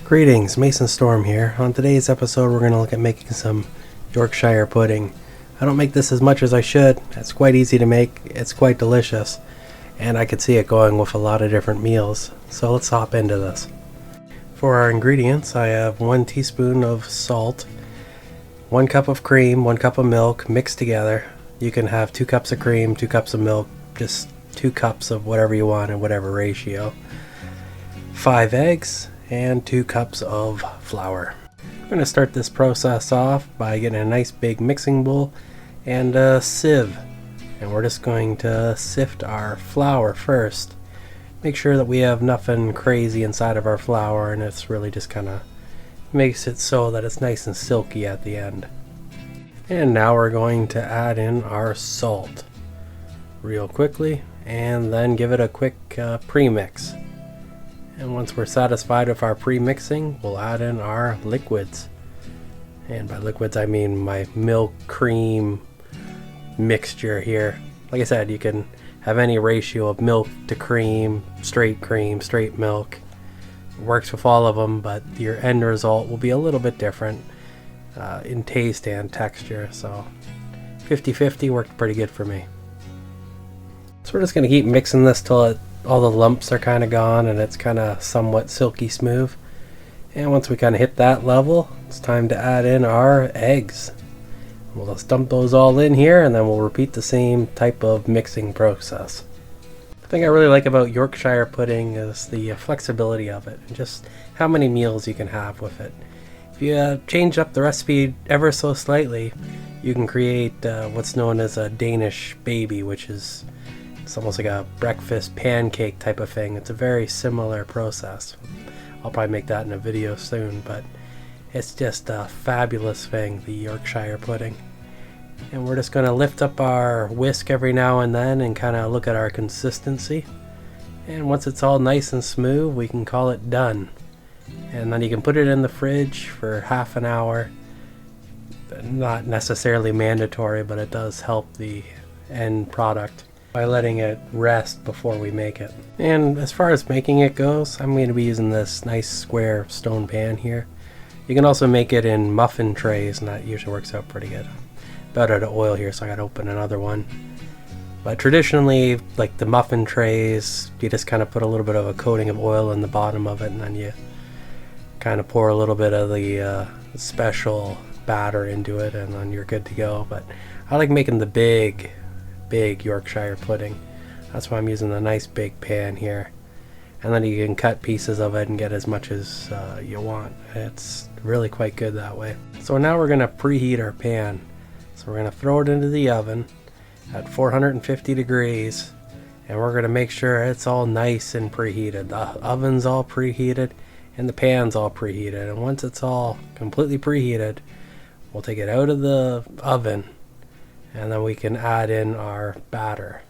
Greetings, Mason Storm here. On today's episode we're going to look at making some Yorkshire pudding. I don't make this as much as I should. It's quite easy to make, it's quite delicious, and I could see it going with a lot of different meals. So let's hop into this. For our ingredients, I have 1 teaspoon of salt, 1 cup of cream, 1 cup of milk mixed together. You can have 2 cups of cream, 2 cups of milk, just 2 cups of whatever you want in whatever ratio. 5 eggs and 2 cups of flour. I'm going to start this process off by getting a nice big mixing bowl and a sieve, and we're just going to sift our flour first. Make sure that we have nothing crazy inside of our flour, and it's really just kind of makes it so that it's nice and silky at the end. And now we're going to add in our salt real quickly and then give it a quick pre-mix. And once we're satisfied with our pre-mixing, we'll add in our liquids. And by liquids I mean my milk cream mixture here. Like I said, you can have any ratio of milk to cream, straight milk. It works with all of them, but your end result will be a little bit different in taste and texture. So 50-50 worked pretty good for me. So we're just going to keep mixing this till all the lumps are kind of gone and it's kind of somewhat silky smooth. And once we kind of hit that level, it's time to add in our eggs. We'll just dump those all in here and then we'll repeat the same type of mixing process. The thing I really like about Yorkshire pudding is the flexibility of it and just how many meals you can have with it. If you change up the recipe ever so slightly, you can create what's known as a Danish baby, which is it's almost like a breakfast pancake type of thing. It's a very similar process. I'll probably make that in a video soon, but it's just a fabulous thing, the Yorkshire pudding. And we're just going to lift up our whisk every now and then and kind of look at our consistency. And once it's all nice and smooth, we can call it done. And then you can put it in the fridge for half an hour. Not necessarily mandatory, but it does help the end product by letting it rest before we make it. And as far as making it goes, I'm going to be using this nice square stone pan here. You can also make it in muffin trays, and that usually works out pretty good. About out of oil here, so I gotta open another one. But traditionally, like the muffin trays, you just kind of put a little bit of a coating of oil in the bottom of it, and then you kind of pour a little bit of the special batter into it, and then you're good to go. But I like making the big Yorkshire pudding. That's why I'm using the nice big pan here, and then you can cut pieces of it and get as much as you want. It's really quite good that way. So now we're going to preheat our pan. So we're going to throw it into the oven at 450 degrees, and we're going to make sure it's all nice and preheated. The oven's all preheated and the pan's all preheated, and once it's all completely preheated, we'll take it out of the oven and then we can add in our batter.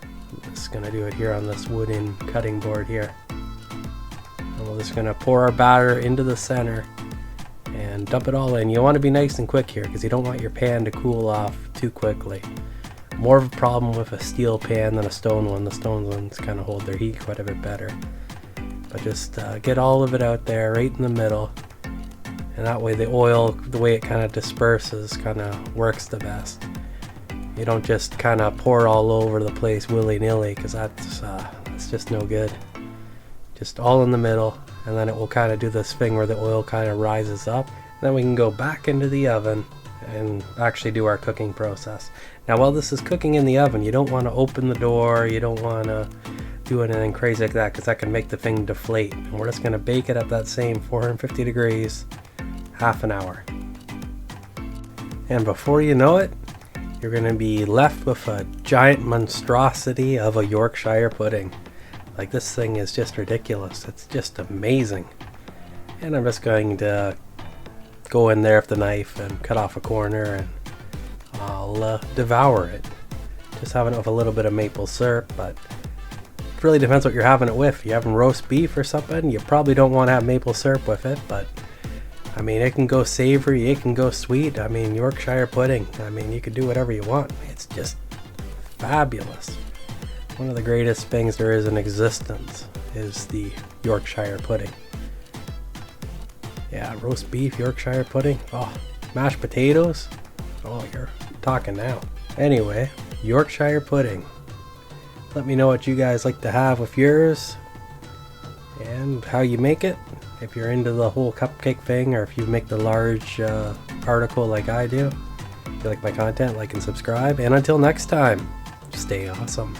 I'm just going to do it here on this wooden cutting board here. And we're just going to pour our batter into the center and dump it all in. You want to be nice and quick here because you don't want your pan to cool off too quickly. More of a problem with a steel pan than a stone one. The stone ones kind of hold their heat quite a bit better. But just get all of it out there right in the middle. And that way the oil, the way it kind of disperses, kind of works the best. You don't just kind of pour all over the place willy-nilly, because that's just no good. Just all in the middle, and then it will kind of do this thing where the oil kind of rises up. Then we can go back into the oven and actually do our cooking process. Now while this is cooking in the oven, you don't want to open the door, you don't want to do anything crazy like that, because that can make the thing deflate. And we're just going to bake it at that same 450 degrees, half an hour. And before you know it, you're going to be left with a giant monstrosity of a Yorkshire pudding. Like, this thing is just ridiculous. It's just amazing. And I'm just going to go in there with the knife and cut off a corner, and I'll devour it. Just having it with a little bit of maple syrup, but it really depends what you're having it with. If you're having roast beef or something, you probably don't want to have maple syrup with it, but I mean, it can go savory, it can go sweet. I mean, Yorkshire pudding, I mean, you can do whatever you want. It's just fabulous. One of the greatest things there is in existence is the Yorkshire pudding. Yeah, roast beef, Yorkshire pudding. Oh, mashed potatoes. Oh, you're talking now. Anyway, Yorkshire pudding. Let me know what you guys like to have with yours and how you make it. If you're into the whole cupcake thing, or if you make the large article like I do. If you like my content, like and subscribe. And until next time, stay awesome.